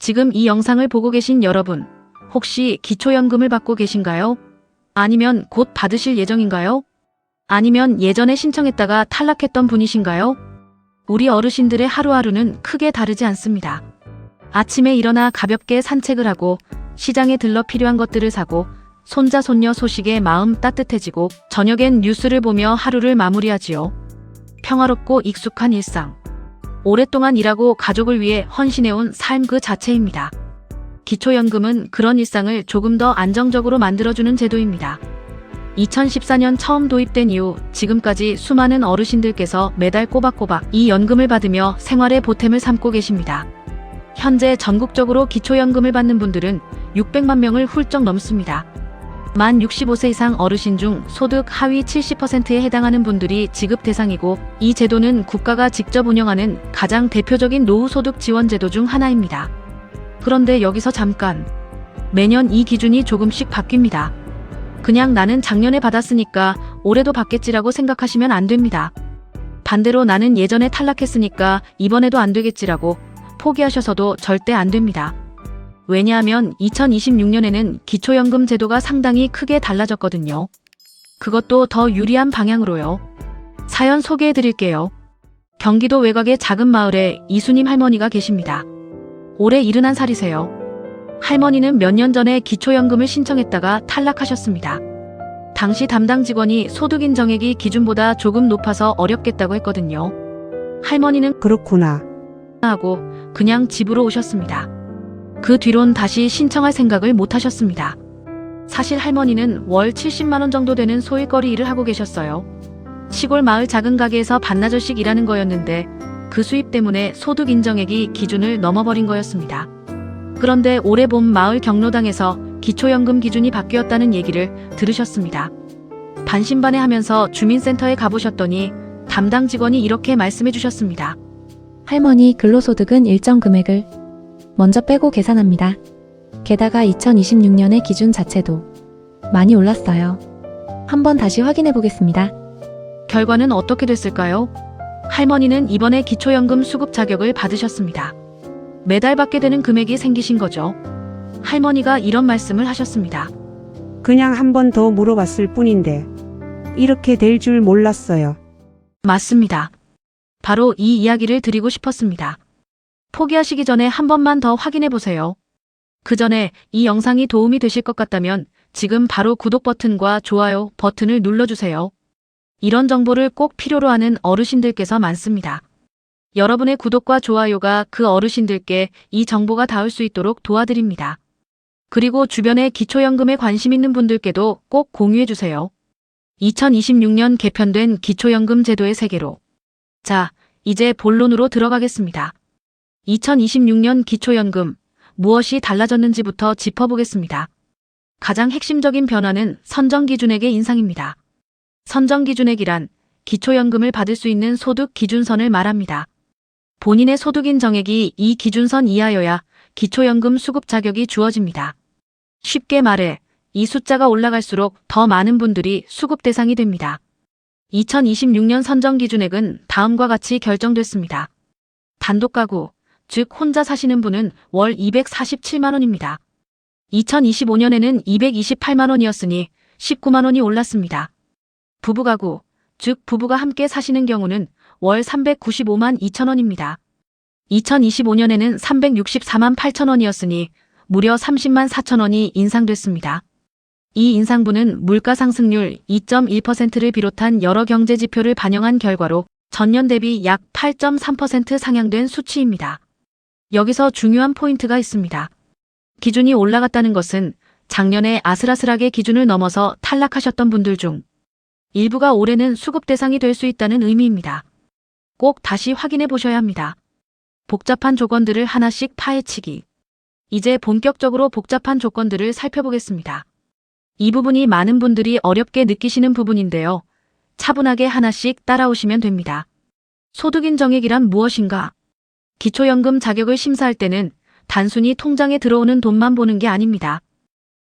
지금 이 영상을 보고 계신 여러분, 혹시 기초연금을 받고 계신가요? 아니면 곧 받으실 예정인가요? 아니면 예전에 신청했다가 탈락했던 분이신가요? 우리 어르신들의 하루하루는 크게 다르지 않습니다. 아침에 일어나 가볍게 산책을 하고 시장에 들러 필요한 것들을 사고 손자 손녀 소식에 마음 따뜻해지고 저녁엔 뉴스를 보며 하루를 마무리하지요. 평화롭고 익숙한 일상. 오랫동안 일하고 가족을 위해 헌신해온 삶 그 자체입니다. 기초연금은 그런 일상을 조금 더 안정적으로 만들어주는 제도입니다. 2014년 처음 도입된 이후 지금까지 수많은 어르신들께서 매달 꼬박꼬박 이 연금을 받으며 생활의 보탬을 삼고 계십니다. 현재 전국적으로 기초연금을 받는 분들은 600만 명을 훌쩍 넘습니다. 만 65세 이상 어르신 중 소득 하위 70%에 해당하는 분들이 지급 대상이고, 이 제도는 국가가 직접 운영하는 가장 대표적인 노후소득 지원 제도 중 하나입니다. 그런데 여기서 잠깐, 매년 이 기준이 조금씩 바뀝니다. 그냥 나는 작년에 받았으니까 올해도 받겠지라고 생각하시면 안 됩니다. 반대로 나는 예전에 탈락했으니까 이번에도 안 되겠지라고 포기하셔서도 절대 안 됩니다. 왜냐하면 2026년에는 기초연금 제도가 상당히 크게 달라졌거든요. 그것도 더 유리한 방향으로요. 사연 소개해 드릴게요. 경기도 외곽의 작은 마을에 이수님 할머니가 계십니다. 올해 71살이세요. 할머니는 몇 년 전에 기초연금을 신청했다가 탈락하셨습니다. 당시 담당 직원이 소득 인정액이 기준보다 조금 높아서 어렵겠다고 했거든요. 할머니는 그렇구나. 하고 그냥 집으로 오셨습니다. 그 뒤론 다시 신청할 생각을 못 하셨습니다. 사실 할머니는 월 70만 원 정도 되는 소일거리 일을 하고 계셨어요. 시골 마을 작은 가게에서 반나절씩 일하는 거였는데 그 수입 때문에 소득 인정액이 기준을 넘어버린 거였습니다. 그런데 올해 봄 마을 경로당에서 기초연금 기준이 바뀌었다는 얘기를 들으셨습니다. 반신반의하면서 주민센터에 가보셨더니 담당 직원이 이렇게 말씀해 주셨습니다. 할머니 근로소득은 일정 금액을 먼저 빼고 계산합니다. 게다가 2026년의 기준 자체도 많이 올랐어요. 한번 다시 확인해 보겠습니다. 결과는 어떻게 됐을까요? 할머니는 이번에 기초연금 수급 자격을 받으셨습니다. 매달 받게 되는 금액이 생기신 거죠. 할머니가 이런 말씀을 하셨습니다. 그냥 한 번 더 물어봤을 뿐인데 이렇게 될 줄 몰랐어요. 맞습니다. 바로 이 이야기를 드리고 싶었습니다. 포기하시기 전에 한 번만 더 확인해 보세요. 그 전에 이 영상이 도움이 되실 것 같다면 지금 바로 구독 버튼과 좋아요 버튼을 눌러주세요. 이런 정보를 꼭 필요로 하는 어르신들께서 많습니다. 여러분의 구독과 좋아요가 그 어르신들께 이 정보가 닿을 수 있도록 도와드립니다. 그리고 주변에 기초연금에 관심 있는 분들께도 꼭 공유해 주세요. 2026년 개편된 기초연금 제도의 세계로. 자, 이제 본론으로 들어가겠습니다. 2026년 기초연금, 무엇이 달라졌는지부터 짚어보겠습니다. 가장 핵심적인 변화는 선정기준액의 인상입니다. 선정기준액이란 기초연금을 받을 수 있는 소득 기준선을 말합니다. 본인의 소득 인정액이 이 기준선 이하여야 기초연금 수급 자격이 주어집니다. 쉽게 말해 이 숫자가 올라갈수록 더 많은 분들이 수급 대상이 됩니다. 2026년 선정기준액은 다음과 같이 결정됐습니다. 단독가구, 즉 혼자 사시는 분은 월 247만 원입니다. 2025년에는 228만 원이었으니 19만 원이 올랐습니다. 부부가구, 즉 부부가 함께 사시는 경우는 월 395만 2천 원입니다. 2025년에는 364만 8천 원이었으니 무려 30만 4천 원이 인상됐습니다. 이 인상분은 물가 상승률 2.1%를 비롯한 여러 경제 지표를 반영한 결과로 전년 대비 약 8.3% 상향된 수치입니다. 여기서 중요한 포인트가 있습니다. 기준이 올라갔다는 것은 작년에 아슬아슬하게 기준을 넘어서 탈락하셨던 분들 중 일부가 올해는 수급 대상이 될 수 있다는 의미입니다. 꼭 다시 확인해 보셔야 합니다. 복잡한 조건들을 하나씩 파헤치기. 이제 본격적으로 복잡한 조건들을 살펴보겠습니다. 이 부분이 많은 분들이 어렵게 느끼시는 부분인데요. 차분하게 하나씩 따라오시면 됩니다. 소득인정액이란 무엇인가? 기초연금 자격을 심사할 때는 단순히 통장에 들어오는 돈만 보는 게 아닙니다.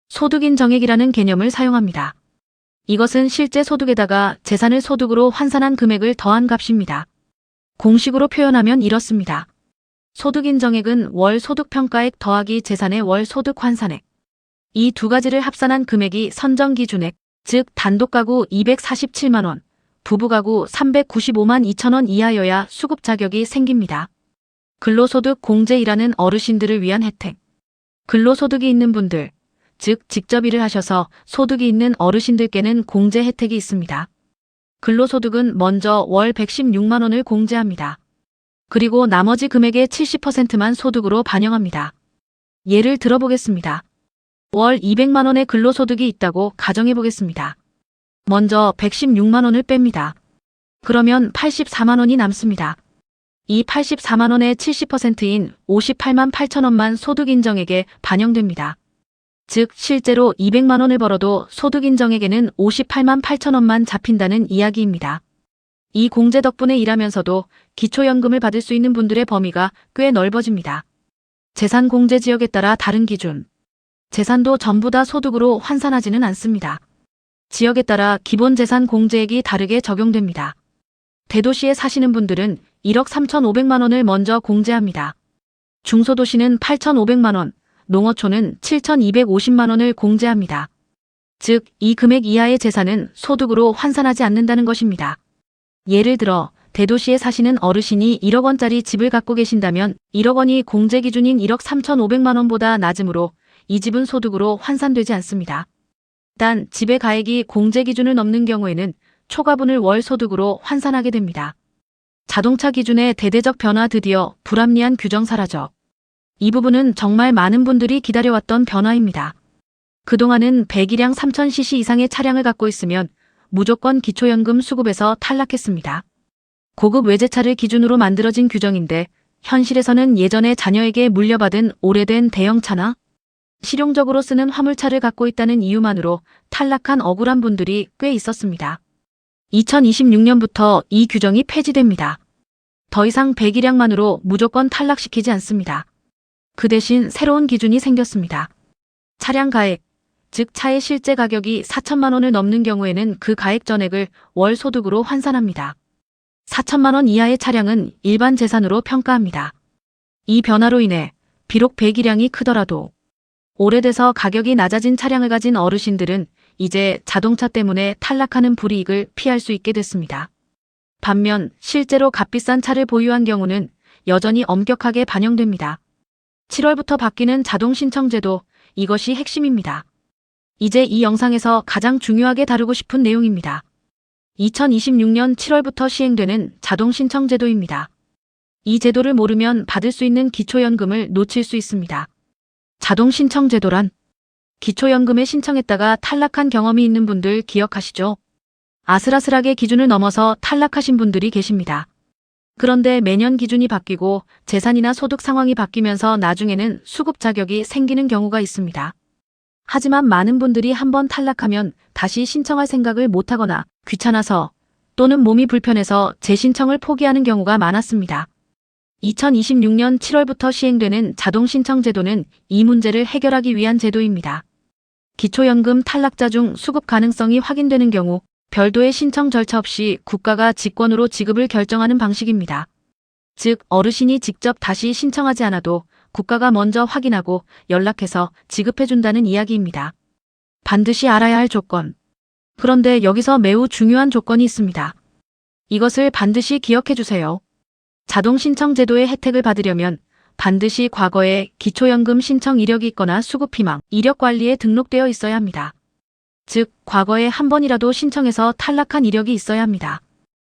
소득인정액이라는 개념을 사용합니다. 이것은 실제 소득에다가 재산을 소득으로 환산한 금액을 더한 값입니다. 공식으로 표현하면 이렇습니다. 소득 인정액은 월 소득 평가액 더하기 재산의 월 소득 환산액. 이 두 가지를 합산한 금액이 선정 기준액, 즉 단독 가구 247만 원, 부부 가구 395만 2천 원 이하여야 수급 자격이 생깁니다. 근로소득 공제이라는 어르신들을 위한 혜택. 근로소득이 있는 분들, 즉 직접 일을 하셔서 소득이 있는 어르신들께는 공제 혜택이 있습니다. 근로소득은 먼저 월 116만 원을 공제합니다. 그리고 나머지 금액의 70%만 소득으로 반영합니다. 예를 들어보겠습니다. 월 200만 원의 근로소득이 있다고 가정해 보겠습니다. 먼저 116만 원을 뺍니다. 그러면 84만 원이 남습니다. 이 84만 원의 70%인 58만 8천 원만 소득인정액에 반영됩니다. 즉 실제로 200만 원을 벌어도 소득인정액에는 58만 8천 원만 잡힌다는 이야기입니다. 이 공제 덕분에 일하면서도 기초연금을 받을 수 있는 분들의 범위가 꽤 넓어집니다. 재산 공제 지역에 따라 다른 기준. 재산도 전부 다 소득으로 환산하지는 않습니다. 지역에 따라 기본 재산 공제액이 다르게 적용됩니다. 대도시에 사시는 분들은 1억 3,500만 원을 먼저 공제합니다. 중소도시는 8,500만 원, 농어촌은 7,250만 원을 공제합니다. 즉, 이 금액 이하의 재산은 소득으로 환산하지 않는다는 것입니다. 예를 들어 대도시에 사시는 어르신이 1억 원짜리 집을 갖고 계신다면 1억 원이 공제 기준인 1억 3,500만 원보다 낮으므로 이 집은 소득으로 환산되지 않습니다. 단 집의 가액이 공제 기준을 넘는 경우에는 초과분을 월 소득으로 환산하게 됩니다. 자동차 기준의 대대적 변화 드디어 불합리한 규정 사라져. 이 부분은 정말 많은 분들이 기다려왔던 변화입니다. 그동안은 배기량 3000cc 이상의 차량을 갖고 있으면 무조건 기초연금 수급에서 탈락했습니다. 고급 외제차를 기준으로 만들어진 규정인데 현실에서는 예전에 자녀에게 물려받은 오래된 대형차나 실용적으로 쓰는 화물차를 갖고 있다는 이유만으로 탈락한 억울한 분들이 꽤 있었습니다. 2026년부터 이 규정이 폐지됩니다. 더 이상 배기량만으로 무조건 탈락시키지 않습니다. 그 대신 새로운 기준이 생겼습니다. 차량 가액, 즉 차의 실제 가격이 4천만 원을 넘는 경우에는 그 가액 전액을 월 소득으로 환산합니다. 4천만 원 이하의 차량은 일반 재산으로 평가합니다. 이 변화로 인해 비록 배기량이 크더라도 오래돼서 가격이 낮아진 차량을 가진 어르신들은 이제 자동차 때문에 탈락하는 불이익을 피할 수 있게 됐습니다. 반면 실제로 값비싼 차를 보유한 경우는 여전히 엄격하게 반영됩니다. 7월부터 바뀌는 자동신청제도, 이것이 핵심입니다. 이제 이 영상에서 가장 중요하게 다루고 싶은 내용입니다. 2026년 7월부터 시행되는 자동신청제도입니다. 이 제도를 모르면 받을 수 있는 기초연금을 놓칠 수 있습니다. 자동신청제도란 기초연금에 신청했다가 탈락한 경험이 있는 분들 기억하시죠? 아슬아슬하게 기준을 넘어서 탈락하신 분들이 계십니다. 그런데 매년 기준이 바뀌고 재산이나 소득 상황이 바뀌면서 나중에는 수급 자격이 생기는 경우가 있습니다. 하지만 많은 분들이 한번 탈락하면 다시 신청할 생각을 못하거나 귀찮아서 또는 몸이 불편해서 재신청을 포기하는 경우가 많았습니다. 2026년 7월부터 시행되는 자동신청제도는 이 문제를 해결하기 위한 제도입니다. 기초연금 탈락자 중 수급 가능성이 확인되는 경우 별도의 신청 절차 없이 국가가 직권으로 지급을 결정하는 방식입니다. 즉, 어르신이 직접 다시 신청하지 않아도 국가가 먼저 확인하고 연락해서 지급해준다는 이야기입니다. 반드시 알아야 할 조건. 그런데 여기서 매우 중요한 조건이 있습니다. 이것을 반드시 기억해 주세요. 자동신청제도의 혜택을 받으려면 반드시 과거에 기초연금 신청 이력이 있거나 수급희망, 이력관리에 등록되어 있어야 합니다. 즉, 과거에 한 번이라도 신청해서 탈락한 이력이 있어야 합니다.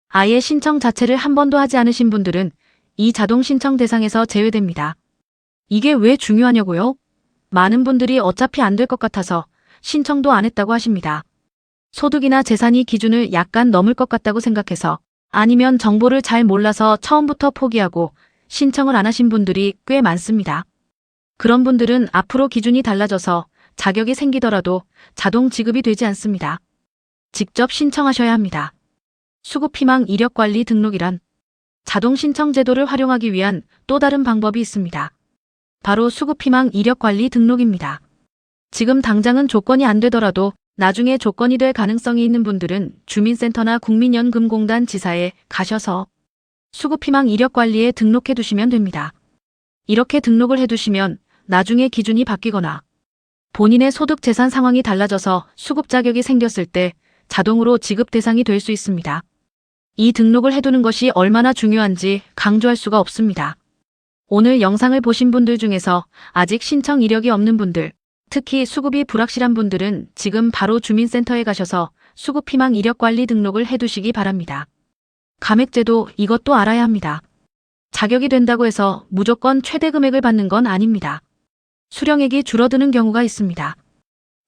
아예 신청 자체를 한 번도 하지 않으신 분들은 이 자동신청 대상에서 제외됩니다. 이게 왜 중요하냐고요? 많은 분들이 어차피 안 될 것 같아서 신청도 안 했다고 하십니다. 소득이나 재산이 기준을 약간 넘을 것 같다고 생각해서, 아니면 정보를 잘 몰라서 처음부터 포기하고 신청을 안 하신 분들이 꽤 많습니다. 그런 분들은 앞으로 기준이 달라져서 자격이 생기더라도 자동 지급이 되지 않습니다. 직접 신청하셔야 합니다. 수급희망 이력관리 등록이란 자동신청제도를 활용하기 위한 또 다른 방법이 있습니다. 바로 수급희망 이력관리 등록입니다. 지금 당장은 조건이 안 되더라도 나중에 조건이 될 가능성이 있는 분들은 주민센터나 국민연금공단 지사에 가셔서 수급희망 이력관리에 등록해 두시면 됩니다. 이렇게 등록을 해두시면 나중에 기준이 바뀌거나 본인의 소득 재산 상황이 달라져서 수급 자격이 생겼을 때 자동으로 지급 대상이 될 수 있습니다. 이 등록을 해두는 것이 얼마나 중요한지 강조할 수가 없습니다. 오늘 영상을 보신 분들 중에서 아직 신청 이력이 없는 분들, 특히 수급이 불확실한 분들은 지금 바로 주민센터에 가셔서 수급희망 이력관리 등록을 해두시기 바랍니다. 감액제도 이것도 알아야 합니다. 자격이 된다고 해서 무조건 최대 금액을 받는 건 아닙니다. 수령액이 줄어드는 경우가 있습니다.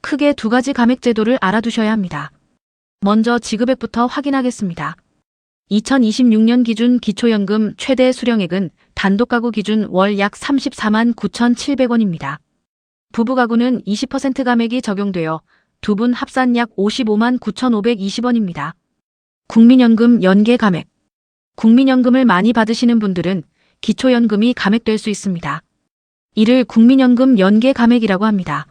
크게 두 가지 감액제도를 알아두셔야 합니다. 먼저 지급액부터 확인하겠습니다. 2026년 기준 기초연금 최대 수령액은 단독가구 기준 월 약 34만 9,700원입니다. 부부가구는 20% 감액이 적용되어 두 분 합산 약 55만 9,520원입니다. 국민연금 연계 감액. 국민연금을 많이 받으시는 분들은 기초연금이 감액될 수 있습니다. 이를 국민연금 연계 감액이라고 합니다.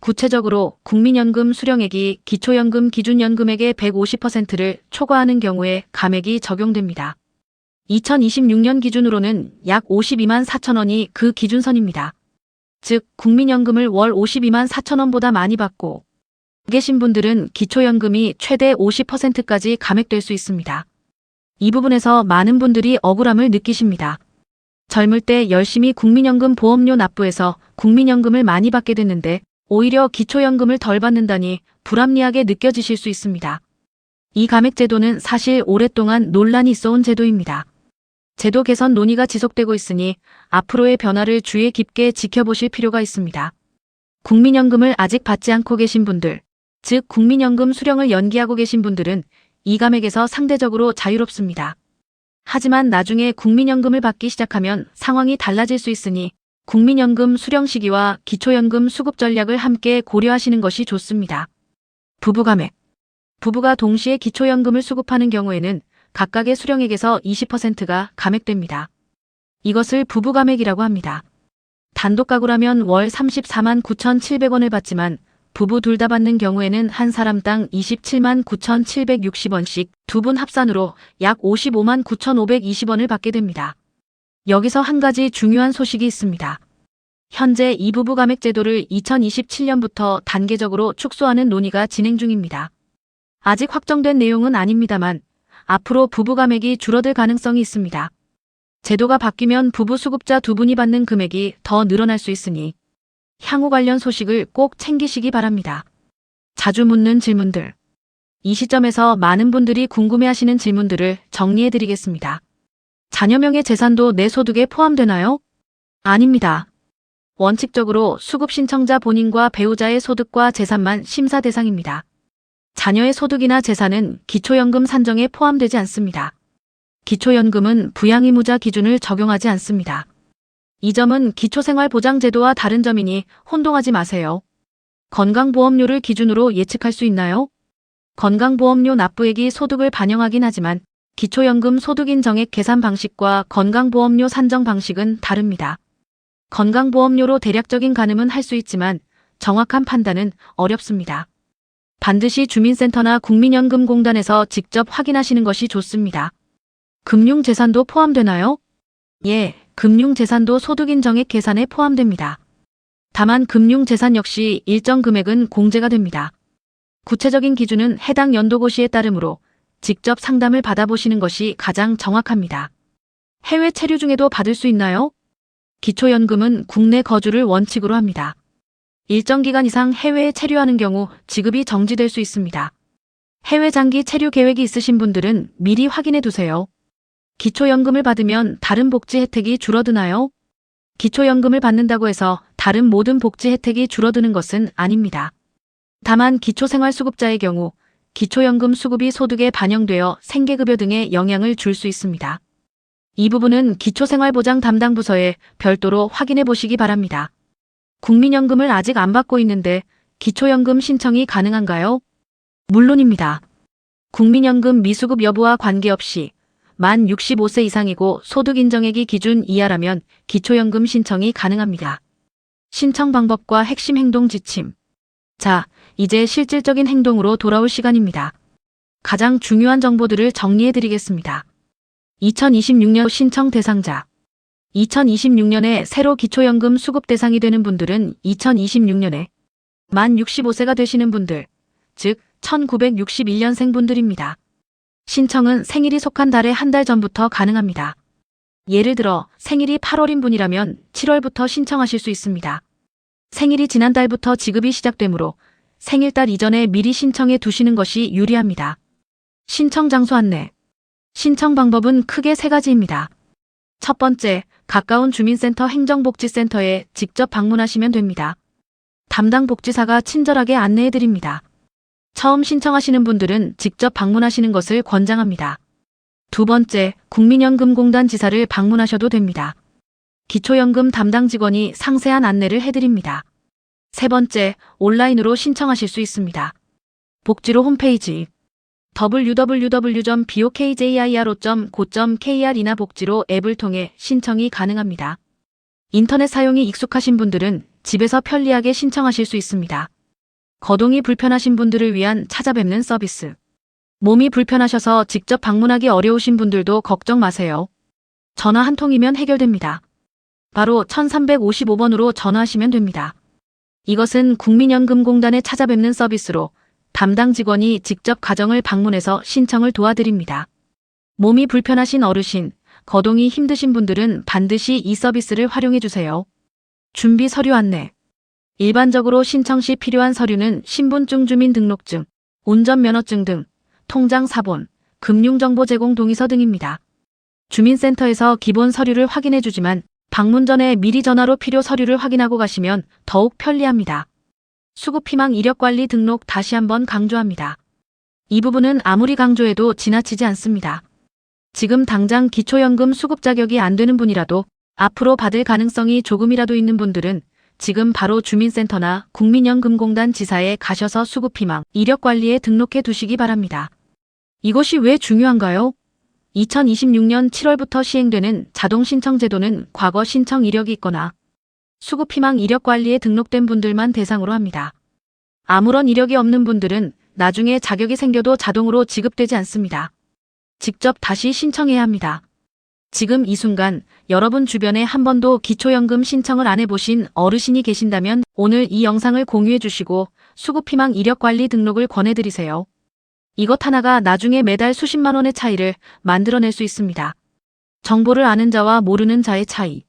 구체적으로 국민연금 수령액이 기초연금 기준연금액의 150%를 초과하는 경우에 감액이 적용됩니다. 2026년 기준으로는 약 52만 4천원이 그 기준선입니다. 즉 국민연금을 월 52만 4천원보다 많이 받고 계신 분들은 기초연금이 최대 50%까지 감액될 수 있습니다. 이 부분에서 많은 분들이 억울함을 느끼십니다. 젊을 때 열심히 국민연금 보험료 납부해서 국민연금을 많이 받게 됐는데 오히려 기초연금을 덜 받는다니 불합리하게 느껴지실 수 있습니다. 이 감액제도는 사실 오랫동안 논란이 있어온 제도입니다. 제도 개선 논의가 지속되고 있으니 앞으로의 변화를 주의 깊게 지켜보실 필요가 있습니다. 국민연금을 아직 받지 않고 계신 분들, 즉 국민연금 수령을 연기하고 계신 분들은 이 감액에서 상대적으로 자유롭습니다. 하지만 나중에 국민연금을 받기 시작하면 상황이 달라질 수 있으니 국민연금 수령 시기와 기초연금 수급 전략을 함께 고려하시는 것이 좋습니다. 부부감액. 부부가 동시에 기초연금을 수급하는 경우에는 각각의 수령액에서 20%가 감액됩니다. 이것을 부부감액이라고 합니다. 단독가구라면 월 34만 9,700원을 받지만 부부 둘 다 받는 경우에는 한 사람당 27만 9,760원씩 두 분 합산으로 약 55만 9,520원을 받게 됩니다. 여기서 한 가지 중요한 소식이 있습니다. 현재 이 부부 감액 제도를 2027년부터 단계적으로 축소하는 논의가 진행 중입니다. 아직 확정된 내용은 아닙니다만 앞으로 부부 감액이 줄어들 가능성이 있습니다. 제도가 바뀌면 부부 수급자 두 분이 받는 금액이 더 늘어날 수 있으니 향후 관련 소식을 꼭 챙기시기 바랍니다. 자주 묻는 질문들. 이 시점에서 많은 분들이 궁금해하시는 질문들을 정리해드리겠습니다. 자녀명의 재산도 내 소득에 포함되나요? 아닙니다. 원칙적으로 수급 신청자 본인과 배우자의 소득과 재산만 심사 대상입니다. 자녀의 소득이나 재산은 기초연금 산정에 포함되지 않습니다. 기초연금은 부양의무자 기준을 적용하지 않습니다. 이 점은 기초생활보장제도와 다른 점이니 혼동하지 마세요. 건강보험료를 기준으로 예측할 수 있나요? 건강보험료 납부액이 소득을 반영하긴 하지만 기초연금 소득인정액 계산 방식과 건강보험료 산정 방식은 다릅니다. 건강보험료로 대략적인 가늠은 할 수 있지만 정확한 판단은 어렵습니다. 반드시 주민센터나 국민연금공단에서 직접 확인하시는 것이 좋습니다. 금융재산도 포함되나요? 예, 금융재산도 소득인정액 계산에 포함됩니다. 다만 금융재산 역시 일정 금액은 공제가 됩니다. 구체적인 기준은 해당 연도고시에 따르므로 직접 상담을 받아보시는 것이 가장 정확합니다. 해외 체류 중에도 받을 수 있나요? 기초연금은 국내 거주를 원칙으로 합니다. 일정 기간 이상 해외에 체류하는 경우 지급이 정지될 수 있습니다. 해외 장기 체류 계획이 있으신 분들은 미리 확인해 두세요. 기초연금을 받으면 다른 복지 혜택이 줄어드나요? 기초연금을 받는다고 해서 다른 모든 복지 혜택이 줄어드는 것은 아닙니다. 다만 기초생활수급자의 경우 기초연금 수급이 소득에 반영되어 생계급여 등에 영향을 줄 수 있습니다. 이 부분은 기초생활보장 담당 부서에 별도로 확인해 보시기 바랍니다. 국민연금을 아직 안 받고 있는데 기초연금 신청이 가능한가요? 물론입니다. 국민연금 미수급 여부와 관계없이 만 65세 이상이고 소득인정액이 기준 이하라면 기초연금 신청이 가능합니다. 신청 방법과 핵심 행동 지침. 자, 이제 실질적인 행동으로 돌아올 시간입니다. 가장 중요한 정보들을 정리해 드리겠습니다. 2026년 신청 대상자. 2026년에 새로 기초연금 수급 대상이 되는 분들은 2026년에 만 65세가 되시는 분들, 즉 1961년생 분들입니다. 신청은 생일이 속한 달의 한 달 전부터 가능합니다. 예를 들어 생일이 8월인 분이라면 7월부터 신청하실 수 있습니다. 생일이 지난달부터 지급이 시작되므로 생일달 이전에 미리 신청해 두시는 것이 유리합니다. 신청 장소 안내. 신청 방법은 크게 세 가지입니다. 첫 번째, 가까운 주민센터 행정복지센터에 직접 방문하시면 됩니다. 담당 복지사가 친절하게 안내해 드립니다. 처음 신청하시는 분들은 직접 방문하시는 것을 권장합니다. 두 번째, 국민연금공단 지사를 방문하셔도 됩니다. 기초연금 담당 직원이 상세한 안내를 해드립니다. 세 번째, 온라인으로 신청하실 수 있습니다. 복지로 홈페이지 www.bokjiro.go.kr이나 복지로 앱을 통해 신청이 가능합니다. 인터넷 사용이 익숙하신 분들은 집에서 편리하게 신청하실 수 있습니다. 거동이 불편하신 분들을 위한 찾아뵙는 서비스. 몸이 불편하셔서 직접 방문하기 어려우신 분들도 걱정 마세요. 전화 한 통이면 해결됩니다. 바로 1355번으로 전화하시면 됩니다. 이것은 국민연금공단에 찾아뵙는 서비스로 담당 직원이 직접 가정을 방문해서 신청을 도와드립니다. 몸이 불편하신 어르신, 거동이 힘드신 분들은 반드시 이 서비스를 활용해 주세요. 준비 서류 안내. 일반적으로 신청 시 필요한 서류는 신분증, 주민등록증, 운전면허증 등 통장 사본, 금융정보 제공 동의서 등입니다. 주민센터에서 기본 서류를 확인해 주지만 방문 전에 미리 전화로 필요 서류를 확인하고 가시면 더욱 편리합니다. 수급희망 이력관리 등록 다시 한번 강조합니다. 이 부분은 아무리 강조해도 지나치지 않습니다. 지금 당장 기초연금 수급 자격이 안 되는 분이라도 앞으로 받을 가능성이 조금이라도 있는 분들은 지금 바로 주민센터나 국민연금공단 지사에 가셔서 수급희망 이력관리에 등록해 두시기 바랍니다. 이것이 왜 중요한가요? 2026년 7월부터 시행되는 자동신청제도는 과거 신청 이력이 있거나 수급희망 이력관리에 등록된 분들만 대상으로 합니다. 아무런 이력이 없는 분들은 나중에 자격이 생겨도 자동으로 지급되지 않습니다. 직접 다시 신청해야 합니다. 지금 이 순간 여러분 주변에 한 번도 기초연금 신청을 안 해보신 어르신이 계신다면 오늘 이 영상을 공유해 주시고 수급희망 이력관리 등록을 권해드리세요. 이것 하나가 나중에 매달 수십만 원의 차이를 만들어낼 수 있습니다. 정보를 아는 자와 모르는 자의 차이.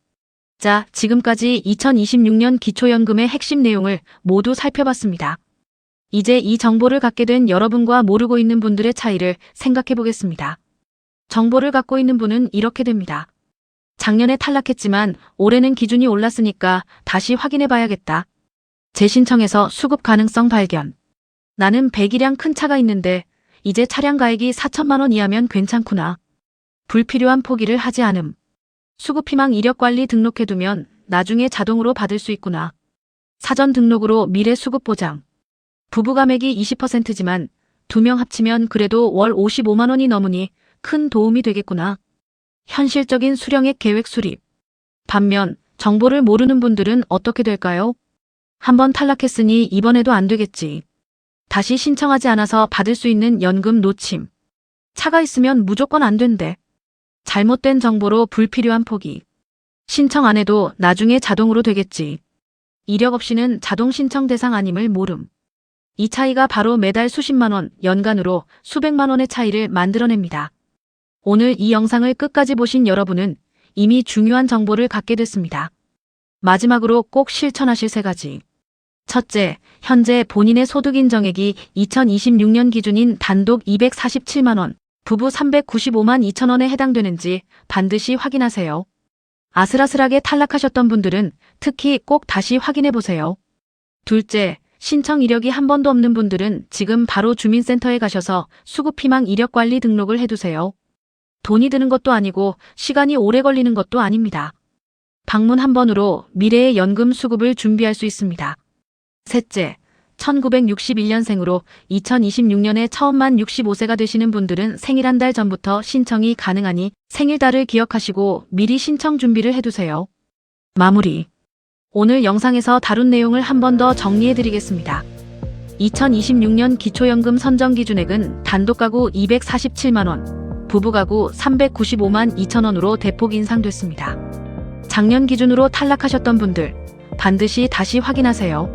자, 지금까지 2026년 기초연금의 핵심 내용을 모두 살펴봤습니다. 이제 이 정보를 갖게 된 여러분과 모르고 있는 분들의 차이를 생각해 보겠습니다. 정보를 갖고 있는 분은 이렇게 됩니다. 작년에 탈락했지만 올해는 기준이 올랐으니까 다시 확인해 봐야겠다. 재신청해서 수급 가능성 발견. 나는 배기량 큰 차가 있는데 이제 차량 가액이 4천만 원 이하면 괜찮구나. 불필요한 포기를 하지 않음. 수급희망 이력관리 등록해두면 나중에 자동으로 받을 수 있구나. 사전 등록으로 미래 수급 보장. 부부 감액이 20%지만 2명 합치면 그래도 월 55만 원이 넘으니 큰 도움이 되겠구나. 현실적인 수령액 계획 수립. 반면 정보를 모르는 분들은 어떻게 될까요? 한번 탈락했으니 이번에도 안 되겠지. 다시 신청하지 않아서 받을 수 있는 연금 놓침. 차가 있으면 무조건 안 된대. 잘못된 정보로 불필요한 포기. 신청 안 해도 나중에 자동으로 되겠지. 이력 없이는 자동 신청 대상 아님을 모름. 이 차이가 바로 매달 수십만 원, 연간으로 수백만 원의 차이를 만들어냅니다. 오늘 이 영상을 끝까지 보신 여러분은 이미 중요한 정보를 갖게 됐습니다. 마지막으로 꼭 실천하실 세 가지. 첫째, 현재 본인의 소득 인정액이 2026년 기준인 단독 247만 원, 부부 395만 2천 원에 해당되는지 반드시 확인하세요. 아슬아슬하게 탈락하셨던 분들은 특히 꼭 다시 확인해 보세요. 둘째, 신청 이력이 한 번도 없는 분들은 지금 바로 주민센터에 가셔서 수급희망 이력관리 등록을 해두세요. 돈이 드는 것도 아니고 시간이 오래 걸리는 것도 아닙니다. 방문 한 번으로 미래의 연금 수급을 준비할 수 있습니다. 셋째, 1961년생으로 2026년에 처음 만 65세가 되시는 분들은 생일 한 달 전부터 신청이 가능하니 생일달을 기억하시고 미리 신청 준비를 해두세요. 마무리. 오늘 영상에서 다룬 내용을 한 번 더 정리해드리겠습니다. 2026년 기초연금 선정 기준액은 단독 가구 247만 원, 부부 가구 395만 2천 원으로 대폭 인상됐습니다. 작년 기준으로 탈락하셨던 분들 반드시 다시 확인하세요.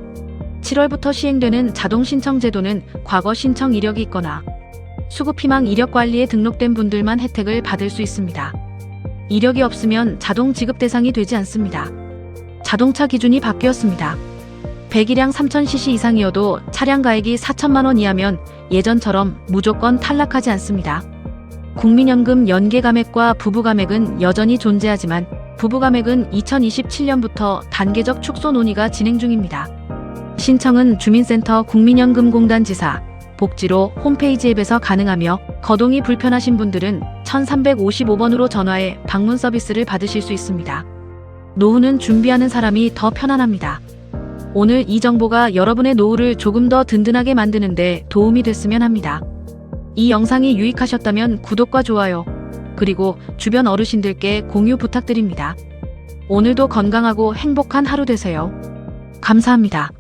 7월부터 시행되는 자동 신청 제도는 과거 신청 이력이 있거나 수급희망 이력 관리에 등록된 분들만 혜택을 받을 수 있습니다. 이력이 없으면 자동 지급 대상이 되지 않습니다. 자동차 기준이 바뀌었습니다. 배기량 3000cc 이상이어도 차량 가액이 4천만 원 이하면 예전처럼 무조건 탈락하지 않습니다. 국민연금 연계 감액과 부부 감액은 여전히 존재하지만 부부 감액은 2027년부터 단계적 축소 논의가 진행 중입니다. 신청은 주민센터 국민연금공단 지사 복지로 홈페이지 앱에서 가능하며 거동이 불편하신 분들은 1355번으로 전화해 방문 서비스를 받으실 수 있습니다. 노후는 준비하는 사람이 더 편안합니다. 오늘 이 정보가 여러분의 노후를 조금 더 든든하게 만드는 데 도움이 됐으면 합니다. 이 영상이 유익하셨다면 구독과 좋아요, 그리고 주변 어르신들께 공유 부탁드립니다. 오늘도 건강하고 행복한 하루 되세요. 감사합니다.